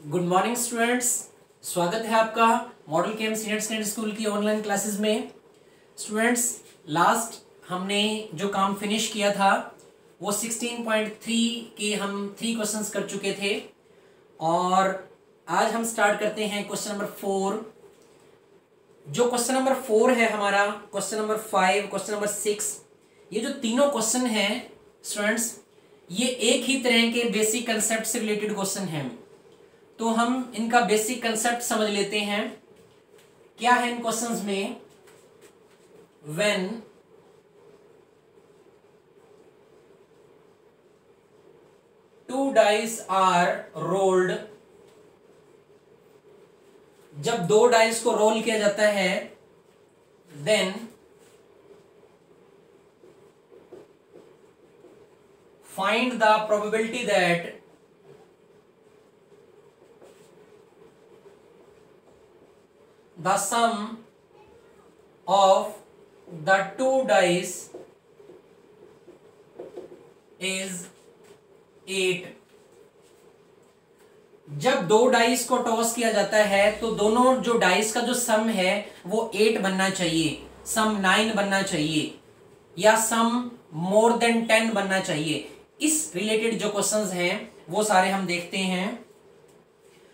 Good morning students. स्वागत है आपका मॉडल केम सीनियर सेकेंडरी स्कूल की ऑनलाइन क्लासेस में। स्टूडेंट्स, लास्ट हमने जो काम फिनिश किया था वो 16.3 के हम 3 क्वेश्चंस कर चुके थे और आज हम स्टार्ट करते हैं क्वेश्चन नंबर 4। जो क्वेश्चन नंबर 4 है हमारा, क्वेश्चन नंबर 5, क्वेश्चन नंबर 6, ये जो तीनों क्वेश्चन हैं स्टूडेंट्स, ये एक ही तरह के बेसिक कंसेप्ट से रिलेटेड क्वेश्चन हैं। तो हम इनका बेसिक कंसेप्ट समझ लेते हैं। क्या है इन क्वेश्चंस में? When two dice are rolled, जब दो डाइस को रोल किया जाता है, then find the probability that the sum of the two dice is 8। जब दो डाइस को टॉस किया जाता है तो दोनों जो डाइस का जो सम है वो 8 बनना चाहिए, सम 9 बनना चाहिए या सम मोर देन 10 बनना चाहिए। इस रिलेटेड जो क्वेश्चंस हैं वो सारे हम देखते हैं।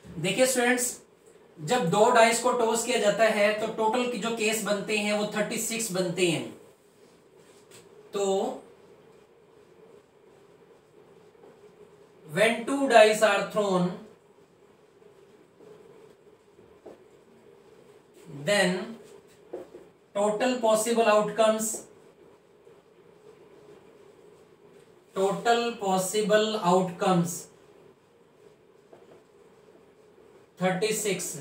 देखिए स्टूडेंट्स, जब दो डाइस को टॉस किया जाता है तो टोटल की जो केस बनते हैं वो 36 बनते हैं। तो when two dice are thrown, then total possible outcomes 36।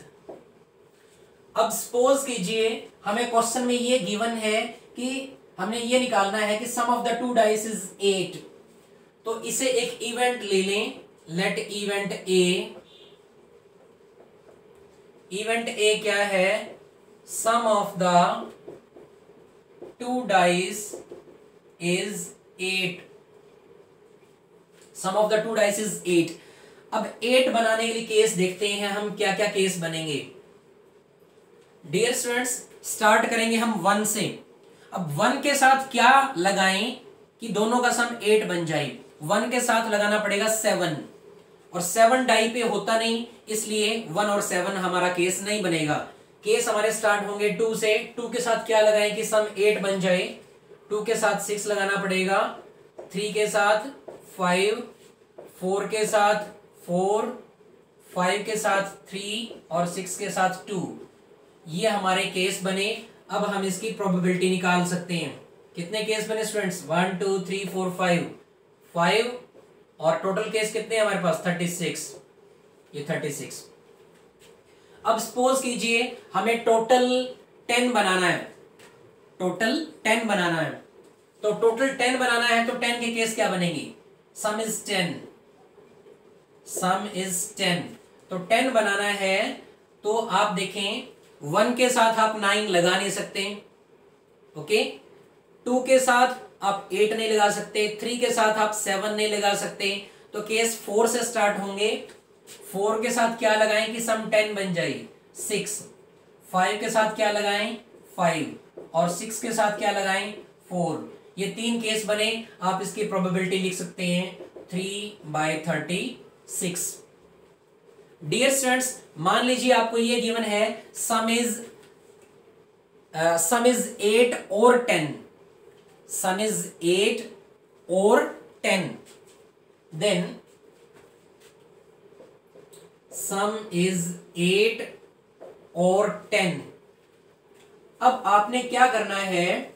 अब सपोज कीजिए हमें क्वेश्चन में ये गिवन है कि हमने ये निकालना है कि sum of the two dice is 8। तो इसे एक इवेंट ले लें, लेट इवेंट ए क्या है? Sum of the two dice is 8। Sum of the two dice is 8। अब 8 बनाने के लिए केस देखते हैं हम क्या क्या केस बनेंगे। डियर स्टूडेंट्स, स्टार्ट करेंगे हम 1 से। अब 1 के साथ क्या लगाएं कि दोनों का सम 8 बन जाए? 1 के साथ लगाना पड़ेगा 7, और 7 डाई पे होता नहीं, इसलिए 1 और 7 हमारा केस नहीं बनेगा। केस हमारे स्टार्ट होंगे 2 से। 2 के साथ क्या लगाएं कि सम 8 बन जाए? 2 के साथ 6 लगाना पड़ेगा, 3 के साथ 5, 4 के साथ 4, 5 के साथ 3 और 6 के साथ 2। ये हमारे केस बने। अब हम इसकी प्रोबेबिलिटी निकाल सकते हैं। कितने केस बने स्टूडेंट्स? 1 2 3 4 5 और टोटल केस कितने हैं हमारे पास? 36। ये 36। अब सपोज कीजिए हमें टोटल 10 बनाना है। टोटल 10 बनाना है, तो टोटल 10 बनाना है तो 10 के केस क्या बनेंगे? सम इज 10। Some is 10। तो 10 बनाना है तो आप देखें 1 के साथ आप 9 लगा नहीं सकते, ओके। 2 के साथ आप 8 नहीं लगा सकते, 3 के साथ आप 7 नहीं लगा सकते, तो केस 4 से स्टार्ट होंगे। 4 के साथ क्या लगाएं कि सम 10 बन जाए? 6। 5 के साथ क्या लगाएं? 5 और 6 के साथ क्या लगाएं? 4। ये 3 केस बने। आप इसकी प्रोबेबिलिटी लिख सकते हैं 3/36। डियर स्टूडेंट्स, मान लीजिए आपको ये गिवन है सम इज 8 और 10। सम इज 8 और 10, देन सम इज 8 और 10। अब आपने क्या करना है?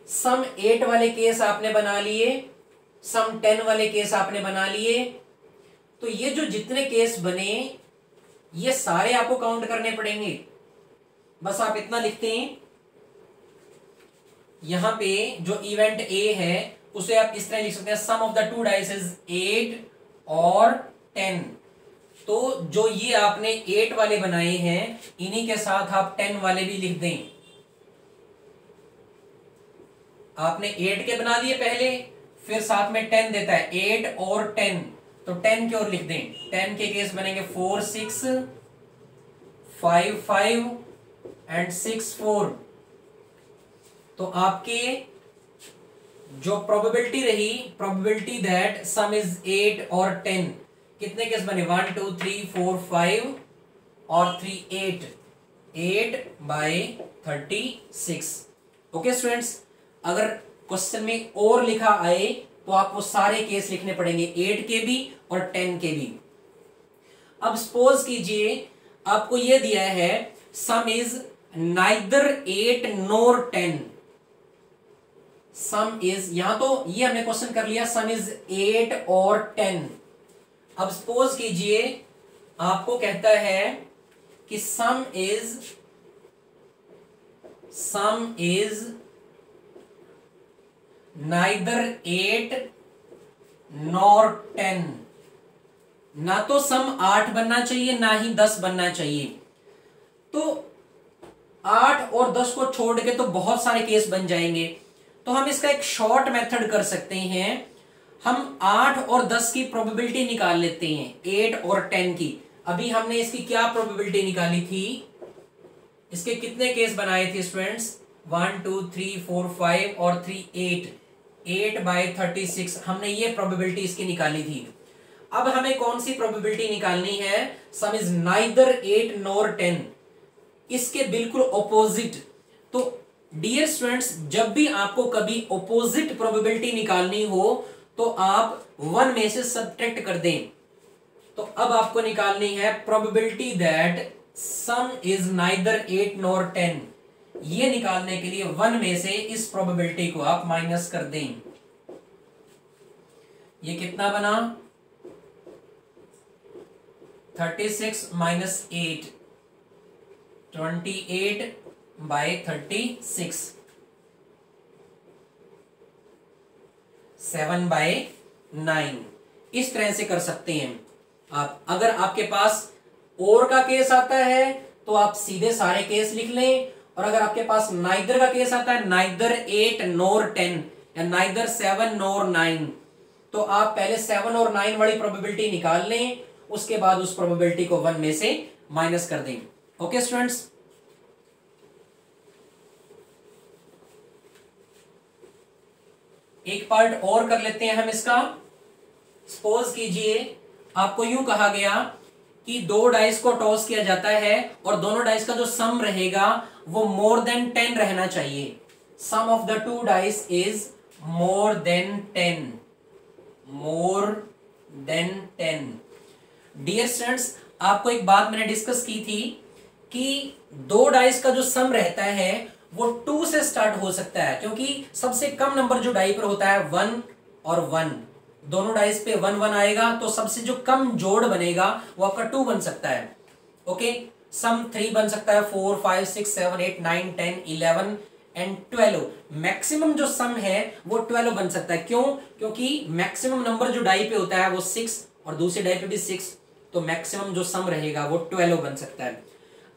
सम 8 वाले केस आपने बना लिए, सम 10 वाले केस आपने बना लिए। तो ये जो जितने केस बने ये सारे आपको काउंट करने पड़ेंगे। बस आप इतना लिखते हैं, यहां पे जो इवेंट ए है उसे आप इस तरह लिख सकते हैं, sum of the two dice is 8 और 10। तो जो ये आपने 8 वाले बनाए हैं इन्हीं के साथ आप 10 वाले भी लिख दें। आपने 8 के बना दिए पहले, फिर साथ में 10 देता है, 8 और 10। तो 10 की ओर लिख दें। 10 के केस बनेंगे 4 6 5 5 एंड 6 4। तो आपके जो प्रोबेबिलिटी रही, प्रोबेबिलिटी दैट सम इज 8 और 10, कितने केस बने 1 2 3 4 5 और 3 8, 8/36। ओके स्टूडेंट्स, अगर क्वेश्चन में और लिखा आए तो आपको सारे केस लिखने पड़ेंगे, 8 के भी और 10 के भी। अब सपोज कीजिए आपको यह दिया है सम is neither 8 NOR 10। Some is, यहां तो ये हमने क्वेश्चन कर लिया, सम इज 8 और 10। अब सपोज कीजिए आपको कहता है कि सम इज नाइदर 8 नॉर 10। ना तो सम 8 बनना चाहिए ना ही 10 बनना चाहिए। तो 8 और 10 को छोड़ के तो बहुत सारे केस बन जाएंगे। तो हम इसका एक शॉर्ट मेथड कर सकते हैं, हम 8 और 10 की प्रोबेबिलिटी निकाल लेते हैं, 8 और 10 की। अभी हमने इसकी क्या प्रोबेबिलिटी निकाली थी, इसके कितने केस बनाए थे स्टूडेंट्स, 1 2 3 4 5 और 3 8, 8/36 हमने ये प्रोबेबिलिटी इसकी निकाली थी। अब हमें कौन सी प्रोबेबिलिटी निकालनी है, सम इज नाइदर 8 नॉर 10, इसके बिल्कुल ऑपोजिट। तो डियर स्टूडेंट्स, जब भी आपको कभी ऑपोजिट प्रोबेबिलिटी निकालनी हो तो आप 1 में से सब्ट्रैक्ट कर दें। तो अब आपको निकालनी है probability that some is neither 8 nor 10। ये निकालने के लिए 1 में से इस प्रोबेबिलिटी को आप माइनस कर दें। ये कितना बना, 36 माइनस 8, 28/36, 7/9। इस तरह से कर सकते हैं आप। अगर आपके पास और का केस आता है तो आप सीधे सारे केस लिख लें, और अगर आपके पास नाइदर का केस आता है, नाइदर 8 नोर 10 या नाइदर 7 नोर 9, तो आप पहले 7 और 9 वाली प्रोबेबिलिटी निकाल लें, उसके बाद उस प्रोबेबिलिटी को 1 में से माइनस कर दें। ओके स्टूडेंट्स, एक पार्ट और कर लेते हैं हम इसका। सपोज कीजिए आपको यूं कहा गया कि 2 डाइस को टॉस किया जाता है और दोनों डाइस का जो सम रहेगा वो मोर देन 10 रहना चाहिए। Sum of the 2 dice is more than 10, more than 10। Dear students, आपको एक बात मैंने डिस्कस की थी कि 2 डाइस का जो सम रहता है वो 2 से स्टार्ट हो सकता है, क्योंकि सबसे कम नंबर जो डाई पर होता है 1 और 1, दोनों डाइस पे 1 1 आएगा, तो सबसे जो कम जोड़ बनेगा वो आपका 2 बन सकता है। ओके, सम 3 बन सकता है, 4 5 6 7 8 9 10 11 एंड 12। मैक्सिमम जो सम है वो 12 बन सकता है। क्यों? क्योंकि मैक्सिमम नंबर जो डाई पे होता है वो 6 और दूसरे डाई पे भी 6, तो मैक्सिमम जो सम रहेगा वो 12 बन सकता है।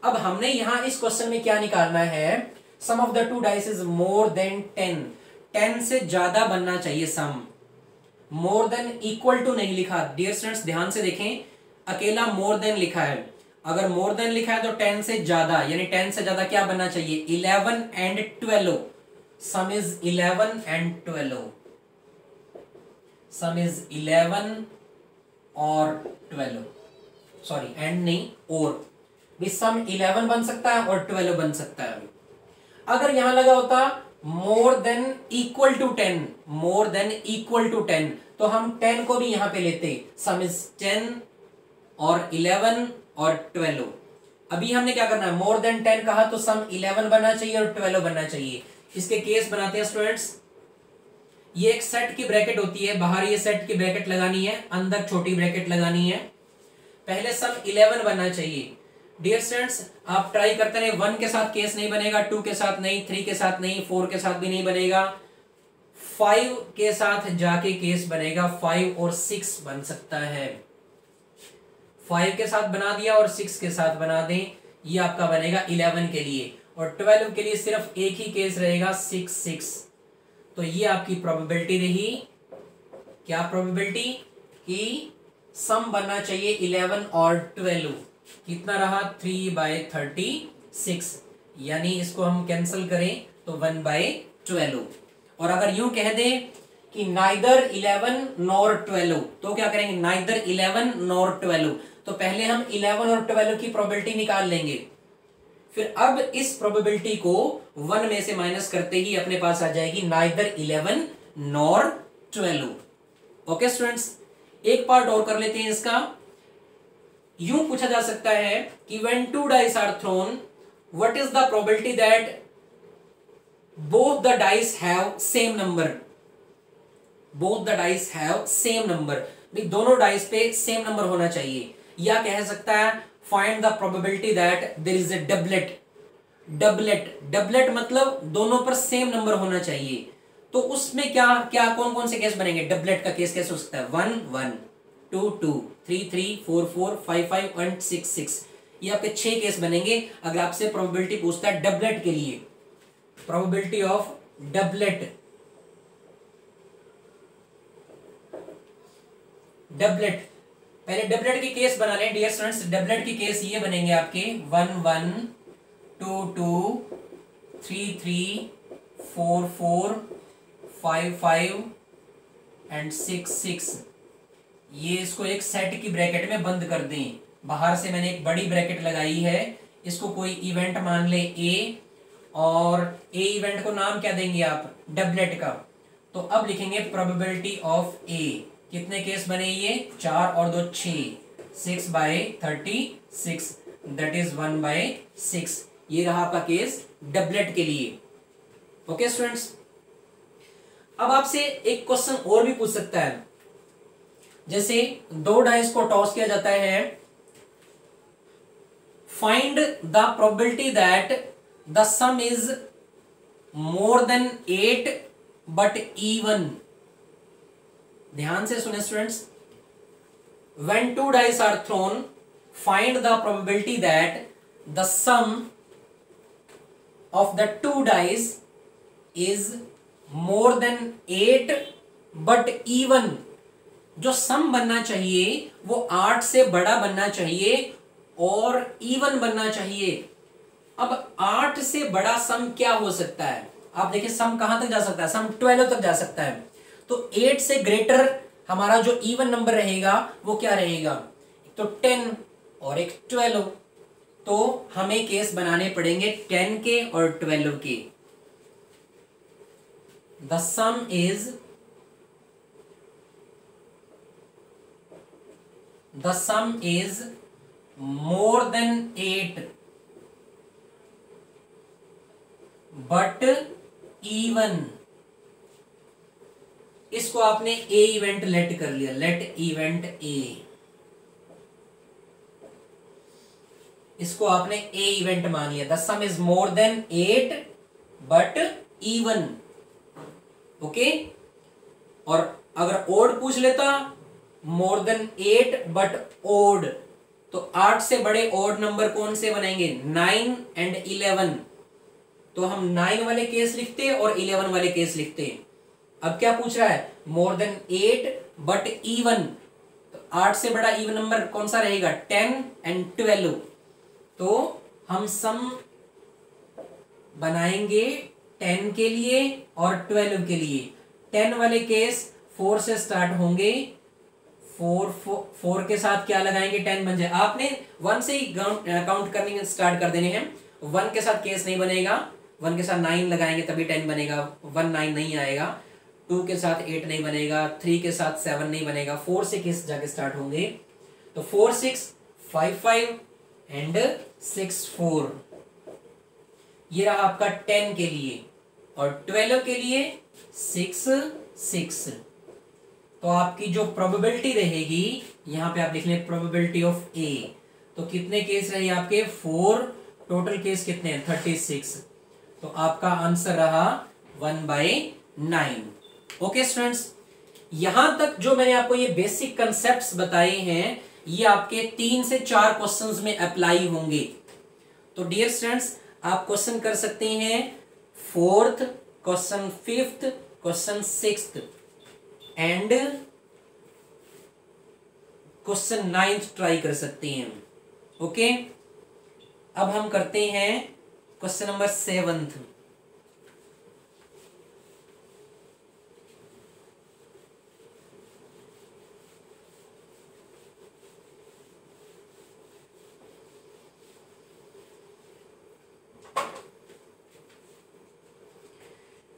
अब हमने यहां इस क्वेश्चन में क्या निकालना है, sum of the 2 dice is more than 10, 10 से ज्यादा बनना चाहिए sum. More than equal to नहीं लिखा। डियर स्टूडेंट्स, ध्यान से देखें, अकेला मोर देन लिखा है। अगर मोर देन लिखा है तो 10 से ज्यादा, यानी 10 से ज्यादा क्या बनना चाहिए, 11 and 12। Some is 11 and 12, some is 11 और 12, सॉरी एंड नहीं और, भी सम 11 बन सकता है और 12 बन सकता है। अगर यहां लगा होता more than equal to 10, more than equal to 10, तो हम 10 को भी यहां पे लेते, सम इज 10 और 11 और 12। अभी हमने क्या करना है, मोर देन 10 कहा तो सम 11 बनना चाहिए और 12 बनना चाहिए। इसके केस बनाते हैं स्टूडेंट्स। ये एक सेट की ब्रैकेट होती है, बाहर ये सेट की ब्रैकेट लगानी है, अंदर छोटी ब्रैकेट लगानी है। पहले सम 11 बनना चाहिए। डियर स्टूडेंट्स, आप ट्राई करते रहे, 1 के साथ केस नहीं बनेगा, 2 के साथ नहीं, 3 के साथ नहीं, 4 के साथ भी नहीं बनेगा, 5 के साथ जाके केस बनेगा, 5 और 6 बन सकता है। 5 के साथ बना दिया और 6 के साथ बना दें, ये आपका बनेगा 11 के लिए, और 12 के लिए सिर्फ एक ही केस रहेगा, 6 6। तो ये आपकी प्रोबेबिलिटी रही, क्या प्रोबेबिलिटी, कि सम बनना चाहिए 11 और 12। कितना रहा 3/36, यानी इसको हम कैंसिल करें तो 1/12। और अगर यूं कह दें कि नाइदर 11 नॉर 12, तो क्या करेंगे, नाइदर 11 नॉर 12, तो पहले हम 11 और 12 की प्रोबेबिलिटी निकाल लेंगे, फिर अब इस प्रोबेबिलिटी को 1 में से माइनस करते ही अपने पास आ जाएगी नाइदर 11 नॉर 12। ओके स्टूडेंट्स, एक पार्ट और कर लेते हैं इसका। यूं पूछा जा सकता है कि when two dice are thrown what is the probability that both the dice have same number. Both the dice have same number, दोनों डाइस पे सेम नंबर होना चाहिए। या कह सकता है find the probability that there is a doublet. Doublet मतलब दोनों पर सेम नंबर होना चाहिए। तो उसमें क्या क्या कौन कौन से केस बनेंगे, डबलेट का केस कैसे हो सकता है, 1 1 2 2 3 3 4 4 5 5 एंड 6 6, ये आपके 6 केस बनेंगे। अगर आपसे प्रोबेबिलिटी पूछता है डबलेट के लिए, प्रोबेबिलिटी ऑफ डबलेट, पहले डबलेट के केस बना लें डियर स्टूडेंट्स। डबलेट के केस ये बनेंगे आपके 1 1 2 2 3 3 4 4 5 5 एंड 6 6। ये इसको एक सेट की ब्रैकेट में बंद कर दें। बाहर से मैंने एक बड़ी ब्रैकेट लगाई है, इसको कोई इवेंट मान ले ए, और ए इवेंट को नाम क्या देंगे आप, डबलेट का। तो अब लिखेंगे प्रोबेबिलिटी ऑफ ए। कितने केस बने ये, 4 और 2 6, 6/36, दैट इज 1/6। ये रहा आपका केस डबलेट के लिए। ओके स्टूडेंट्स, अब आपसे एक क्वेश्चन और भी पूछ सकता है। जैसे 2 डाइस को टॉस किया जाता है, find the probability that the sum is more than 8 but even. ध्यान से सुने students, when 2 dice are thrown find the probability that the sum of the 2 dice is more than 8 but even. जो sum बनना चाहिए वो 8 से बड़ा बनना चाहिए और इवन बनना चाहिए। अब 8 से बड़ा सम क्या हो सकता है, आप देखिए सम कहां तक जा सकता है, सम 12 तक जा सकता है। तो 8 से ग्रेटर हमारा जो इवन नंबर रहेगा वो क्या रहेगा, तो 10 और एक 12। तो हमें केस बनाने पड़ेंगे 10 के और 12 के। The sum is more than 8 but even. इसको आपने ए इवेंट लेट कर लिया, लेट इवेंट ए। इसको आपने ए इवेंट मान लिया। The sum is more than 8 but even. Okay, और अगर ओड पूछ लेता, मोर देन 8 बट ओड, तो 8 से बड़े ओड नंबर कौन से बनेंगे, 9 एंड 11। तो हम 9 वाले केस लिखते और 11 वाले केस लिखते। अब क्या पूछ रहा है, मोर देन 8 बट इवन, तो 8 से बड़ा इवन नंबर कौन सा रहेगा, 10 एंड 12। तो हम सम बनाएंगे 10 के लिए और 12 के लिए। 10 वाले केस 4 से स्टार्ट होंगे, 4 के साथ क्या लगाएंगे, 10 बन जाए। आपने 1 से ही काउंट करने स्टार्ट कर देने हैं। 1 के साथ केस नहीं बनेगा, 1 के साथ 9 लगाएंगे तभी 10 बनेगा, 1 9 नहीं आएगा। 2 के साथ 8 नहीं बनेगा, 3 के साथ 7 नहीं बनेगा। 4 से केस जाके स्टार्ट होंगे, तो 4 6 5 5 एंड 6 4। ये रहा आपका 10 के लिए, और 12 के लिए 6 6। तो आपकी जो प्रोबेबिलिटी रहेगी, यहां पे आप लिख लें प्रोबेबिलिटी ऑफ ए। तो कितने केस रहे आपके, 4, टोटल केस कितने हैं 36। तो आपका आंसर रहा 1/9। ओके स्टूडेंट्स, यहां तक जो मैंने आपको ये बेसिक कंसेप्ट्स बताए हैं, ये आपके 3 से 4 क्वेश्चंस में अप्लाई होंगे। तो डियर स्टूडेंट्स, आप क्वेश्चन कर सकते हैं 4th, question 5th, question 6th and question 9 try कर सकते हैं। ओके, अब हम करते हैं क्वेश्चन नंबर 7।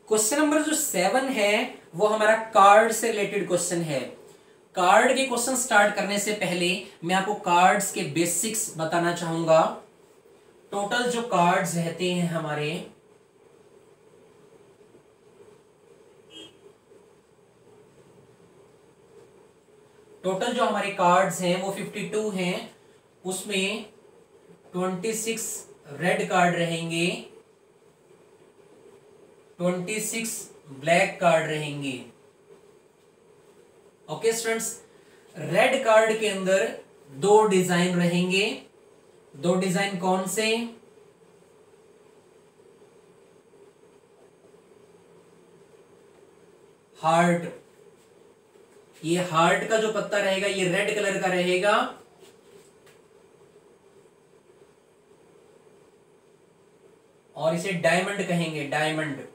क्वेश्चन नंबर जो 7 है वो हमारा कार्ड से रिलेटेड क्वेश्चन है। कार्ड के क्वेश्चन स्टार्ट करने से पहले मैं आपको कार्ड्स के बेसिक्स बताना चाहूंगा। टोटल जो कार्ड्स रहते हैं हमारे, टोटल जो हमारे कार्ड्स हैं वो 52 हैं। उसमें 26 रेड कार्ड रहेंगे, 26 ब्लैक कार्ड रहेंगे। ओके स्टूडेंट्स, रेड कार्ड के अंदर 2 डिजाइन रहेंगे। 2 डिजाइन कौन से? हार्ट, ये हार्ट का जो पत्ता रहेगा ये रेड कलर का रहेगा, और इसे डायमंड कहेंगे, डायमंड।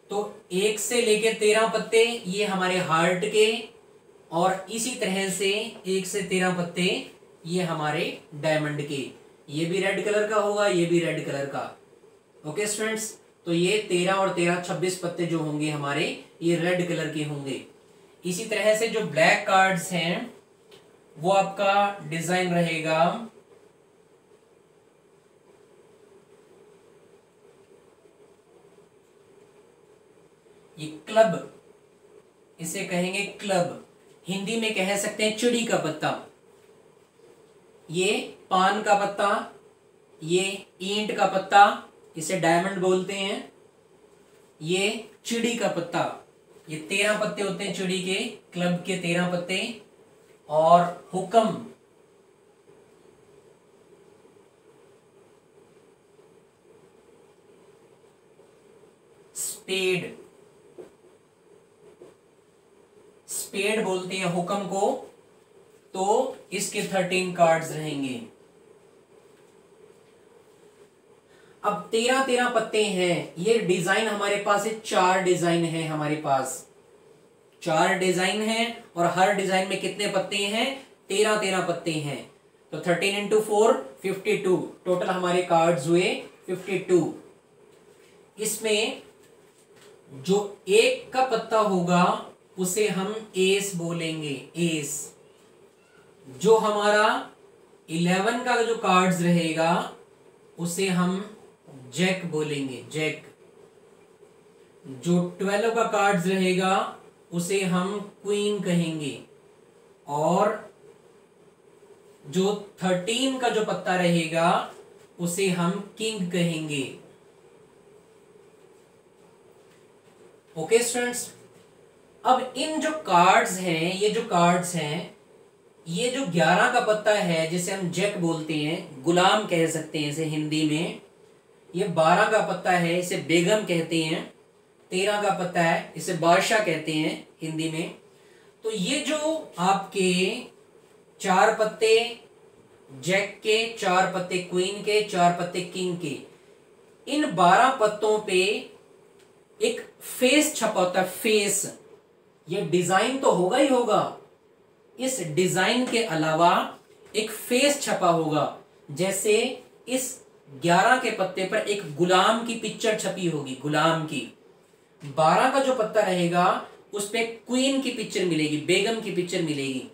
तो 1 से लेके 13 पत्ते ये हमारे हार्ट के, और इसी तरह से 1 से 13 पत्ते ये हमारे डायमंड के। ये भी रेड कलर का होगा, ये भी रेड कलर का। ओके स्टूडेंट्स, तो ये 13 और 13 26 पत्ते जो होंगे हमारे ये रेड कलर के होंगे। इसी तरह से जो ब्लैक कार्ड्स हैं वो आपका डिजाइन रहेगा ये क्लब, इसे कहेंगे क्लब। हिंदी में कह सकते हैं चिड़ी का पत्ता। ये पान का पत्ता, ये ईंट का पत्ता, इसे डायमंड बोलते हैं। ये चिड़ी का पत्ता, ये 13 पत्ते होते हैं चिड़ी के, क्लब के 13 पत्ते। और हुक्म, स्पेड, स्पेड बोलते हैं हुक्म को। तो इसके 13 कार्ड्स रहेंगे। अब 13 पत्ते हैं। ये डिजाइन हमारे पास है, 4 डिजाइन है हमारे पास, 4 डिजाइन है। और हर डिजाइन में कितने पत्ते हैं? 13 पत्ते हैं। तो 13 इंटू 4 52, टोटल हमारे कार्ड्स हुए 52। इसमें जो 1 का पत्ता होगा उसे हम एस बोलेंगे, एस। जो हमारा 11 का जो कार्ड्स रहेगा उसे हम जैक बोलेंगे, जैक। जो 12 का कार्ड्स रहेगा उसे हम क्वीन कहेंगे। और जो 13 का जो पत्ता रहेगा उसे हम किंग कहेंगे। ओके स्टूडेंट्स, अब इन जो कार्ड्स हैं, ये जो कार्ड्स हैं, ये जो 11 का पत्ता है जिसे हम जैक बोलते हैं, गुलाम कह सकते हैं इसे हिंदी में। ये 12 का पत्ता है, इसे बेगम कहते हैं। 13 का पत्ता है, इसे बादशाह कहते हैं हिंदी में। तो ये जो आपके 4 पत्ते जैक के, 4 पत्ते क्वीन के, 4 पत्ते किंग के, इन 12 पत्तों पे एक फेस छपा होता है, फेस। ये डिजाइन तो होगा ही होगा, इस डिजाइन के अलावा एक फेस छपा होगा। जैसे इस 11 के पत्ते पर एक गुलाम की पिक्चर छपी होगी, गुलाम की। 12 का जो पत्ता रहेगा उस पे क्वीन की पिक्चर मिलेगी, बेगम की पिक्चर मिलेगी।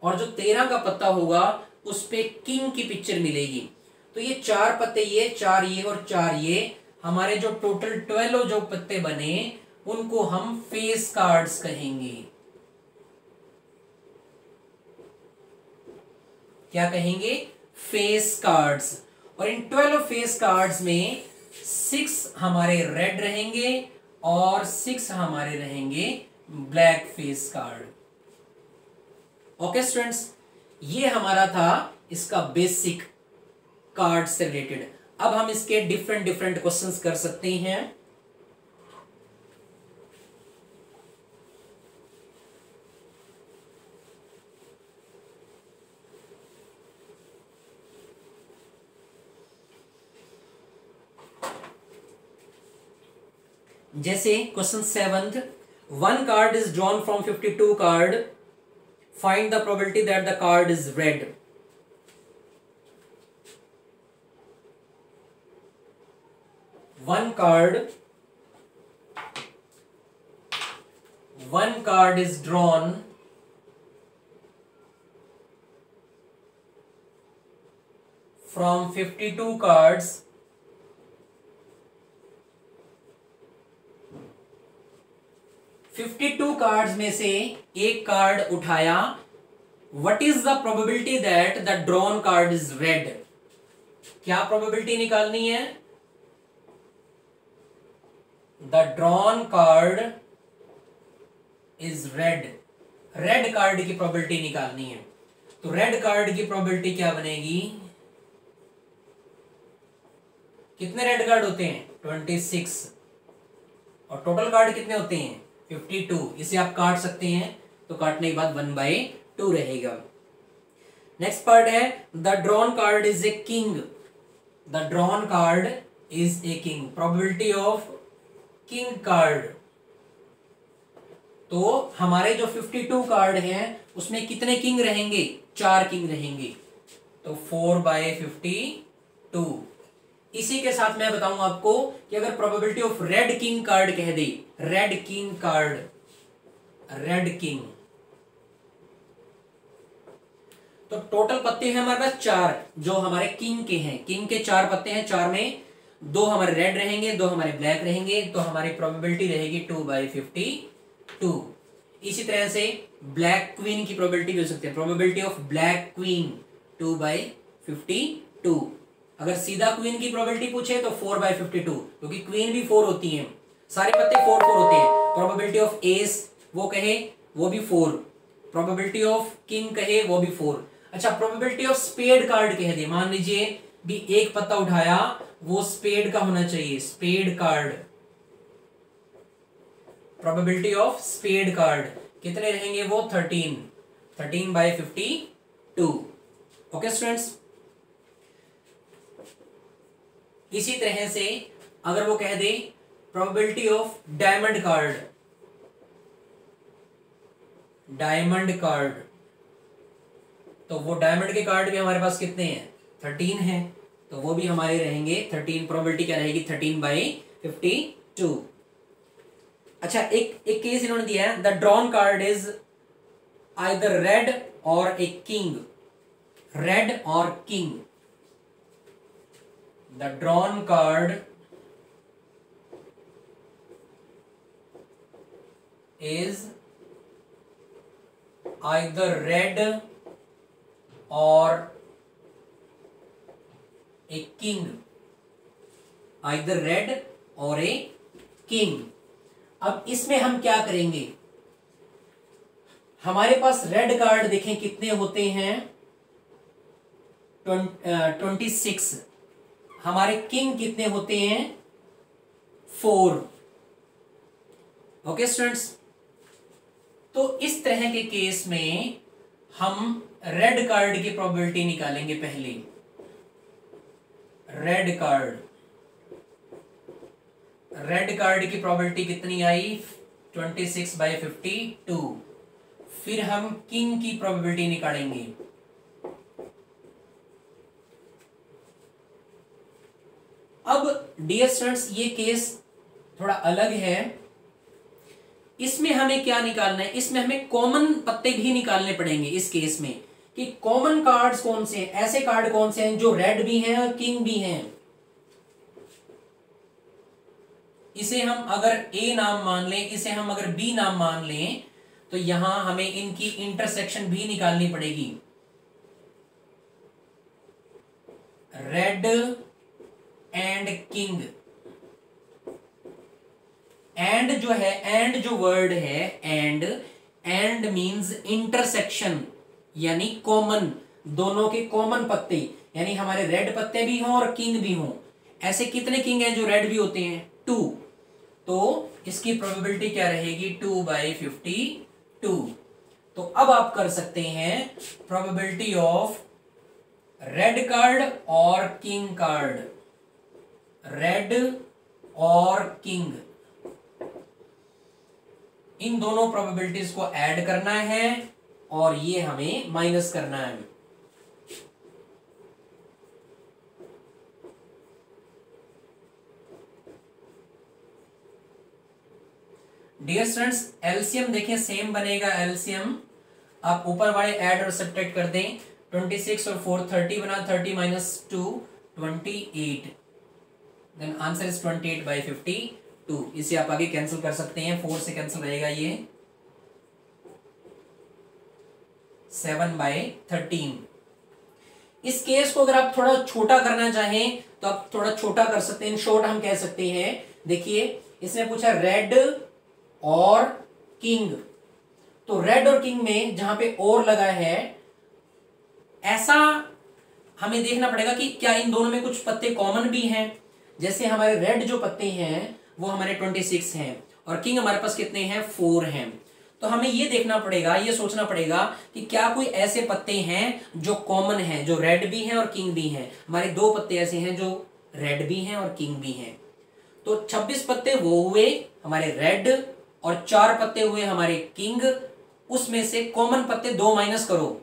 और जो 13 का पत्ता होगा उस पे किंग की पिक्चर मिलेगी। तो ये 4 पत्ते, ये 4 ये और 4 ये, हमारे जो टोटल 12 जो पत्ते बने उनको हम फेस कार्ड्स कहेंगे। क्या कहेंगे? Face cards. और इन 12 फेस कार्ड्स में 6 हमारे रेड रहेंगे और 6 हमारे रहेंगे black face card. Okay students, ये हमारा था इसका बेसिक कार्ड से रिलेटेड। अब हम इसके डिफरेंट डिफरेंट क्वेश्चंस कर सकते हैं। जैसे question 7th, one card is drawn from 52 card, find the probability that the card is red. one card is drawn from 52 cards, cards में से एक कार्ड उठाया, what is the probability that the drawn card is red. क्या probability निकालनी है? The drawn card is red. Red card की probability निकालनी है। तो रेड कार्ड की प्रोबेबिलिटी क्या बनेगी? कितने रेड कार्ड होते हैं? 26। और टोटल कार्ड कितने होते हैं? 52। इसे आप काट सकते हैं, तो काटने के बाद 1/2 रहेगा। नेक्स्ट पार्ट है the drawn card is a king. The drawn card is a king. Probability of king card. तो हमारे जो 52 कार्ड हैं उसमें कितने किंग रहेंगे? 4 किंग रहेंगे। तो 4/52। इसी के साथ मैं बताऊंगा आपको कि अगर probability of red king card कह दे, red king card, red king, तो टोटल पत्ते हैं हमारे पास 4 जो हमारे किंग के हैं। किंग के 4 पत्ते हैं, 4 में 2 हमारे रेड रहेंगे, 2 हमारे ब्लैक रहेंगे, तो हमारी प्रोबेबिलिटी रहेगी 2/52। इसी तरह से ब्लैक क्वीन की प्रोबेबिलिटी भी हो सकती है। Probability of black queen 2/52। अगर सीधा क्वीन की प्रोबेबिलिटी पूछे तो 4/52, क्योंकि क्वीन भी 4 होती हैं, सारे पत्ते 4 होते हैं। प्रोबेबिलिटी ऑफ एस वो कहे वो भी 4, प्रोबेबिलिटी ऑफ किंग कहे वो भी 4। अच्छा, प्रोबेबिलिटी ऑफ स्पेड कार्ड कह दे, मान लीजिए भी एक पत्ता उठाया, वो स्पेड का होना चाहिए, spade card. Probability of spade card कितने रहेंगे? वो 13/52। Okay students. इसी तरह से अगर वो कह दे probability of diamond card, diamond card, तो वो डायमंड के कार्ड भी हमारे पास कितने हैं? 13 हैं, तो वो भी हमारे रहेंगे 13। प्रोबेबिलिटी क्या रहेगी? 13/52। अच्छा, एक केस इन्होंने दिया है, the drawn card is either red और ए किंग। रेड और king. The drawn card is either red or a king. Either red or a king. अब इसमें हम क्या करेंगे? हमारे पास रेड कार्ड देखें कितने होते हैं? 26। हमारे किंग कितने होते हैं? 4। Okay students. तो इस तरह के केस में हम रेड कार्ड की प्रोबेबिलिटी निकालेंगे पहले। रेड कार्ड की प्रोबेबिलिटी कितनी आई? 26/52। फिर हम किंग की प्रोबेबिलिटी निकालेंगे। अब डियर स्टूडेंट्स, ये केस थोड़ा अलग है। इसमें हमें क्या निकालना है? इसमें हमें कॉमन पत्ते भी निकालने पड़ेंगे इस केस में, कि कॉमन कार्ड्स कौन से हैं, ऐसे कार्ड कौन से हैं जो रेड भी हैं और किंग भी हैं। इसे हम अगर ए नाम मान लें, इसे हम अगर बी नाम मान लें, तो यहां हमें इनकी इंटरसेक्शन भी निकालनी पड़ेगी। Red and king. एंड जो है, एंड जो वर्ड है, एंड मींस इंटरसेक्शन, यानी कॉमन, दोनों के कॉमन पत्ते, यानी हमारे रेड पत्ते भी हों और किंग भी हों। ऐसे कितने किंग हैं जो रेड भी होते हैं? 2। तो इसकी प्रोबेबिलिटी क्या रहेगी? 2/52। तो अब आप कर सकते हैं प्रोबेबिलिटी ऑफ रेड कार्ड और किंग कार्ड। रेड और किंग, इन दोनों प्रोबेबिलिटीज को ऐड करना है और ये हमें माइनस करना है। डियर स्टूडेंट्स, एलसीएम देखें सेम बनेगा। एलसीएम आप ऊपर वाले ऐड और सब्ट्रैक्ट कर दें। 26 और 4 30 बना, 30 माइनस 2 28, देन आंसर इज 28/52। इसे आप आगे कैंसिल कर सकते हैं, 4 से कैंसिल रहेगा, ये 7/13। इस केस को अगर आप थोड़ा छोटा करना चाहें तो आप थोड़ा छोटा कर सकते हैं। इन शॉर्ट हम कह सकते हैं, देखिए इसने पूछा रेड और किंग, तो रेड और किंग में जहां पे और लगा है, ऐसा हमें देखना पड़ेगा कि क्या इन दोनों में कुछ पत्ते कॉमन भी हैं। जैसे हमारे रेड जो पत्ते हैं वो हमारे 26 हैं और किंग हमारे पास कितने हैं, 4 हैं। तो हमें ये देखना पड़ेगा, ये सोचना पड़ेगा कि क्या कोई ऐसे पत्ते हैं जो कॉमन हैं, जो रेड भी हैं और किंग भी हैं। हमारे 2 पत्ते ऐसे हैं जो रेड भी हैं और किंग भी हैं। तो 26 पत्ते वो हुए हमारे रेड और 4 पत्ते हुए हमारे किंग। उसमें से कॉमन पत्ते 2 माइनस करो।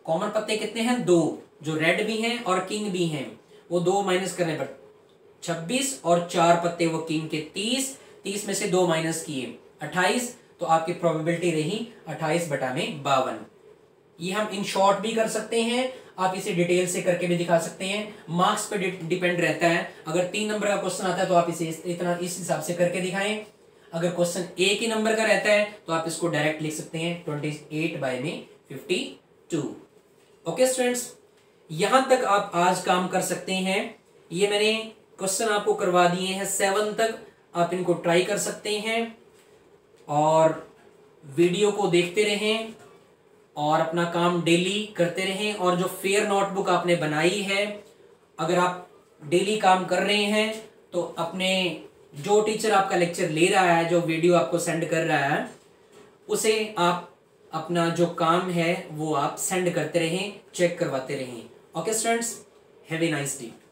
कॉमन पत्ते कितने हैं, 2, जो रेड भी हैं और किंग भी हैं। वो 2 माइनस करने पर 26 और 4 पत्ते वो किंग के 30, 30 में से 2 माइनस किए 28, तो आपकी प्रोबेबिलिटी रही 28/52। ये हम इन शॉर्ट भी कर सकते हैं, आप इसे डिटेल से करके भी दिखा सकते हैं। मार्क्स पे डिपेंड रहता है। अगर 3 नंबर का क्वेश्चन आता है तो आप इसे इतना इस हिसाब से करके दिखाएं। अगर क्वेश्चन 1 ही नंबर का रहता है तो आप इसको डायरेक्ट लिख सकते हैं 28/52। ओके स्टूडेंट्स, यहां तक आप आज काम कर सकते हैं। ये मैंने क्वेश्चन आपको करवा दिए हैं 7 तक, आप इनको ट्राई कर सकते हैं और वीडियो को देखते रहें और अपना काम डेली करते रहें। और जो फेयर नोटबुक आपने बनाई है, अगर आप डेली काम कर रहे हैं तो अपने जो टीचर आपका लेक्चर ले रहा है, जो वीडियो आपको सेंड कर रहा है, उसे आप अपना जो काम है वो आप सेंड करते रहें, चेक करवाते रहें। Okay students, have a nice day.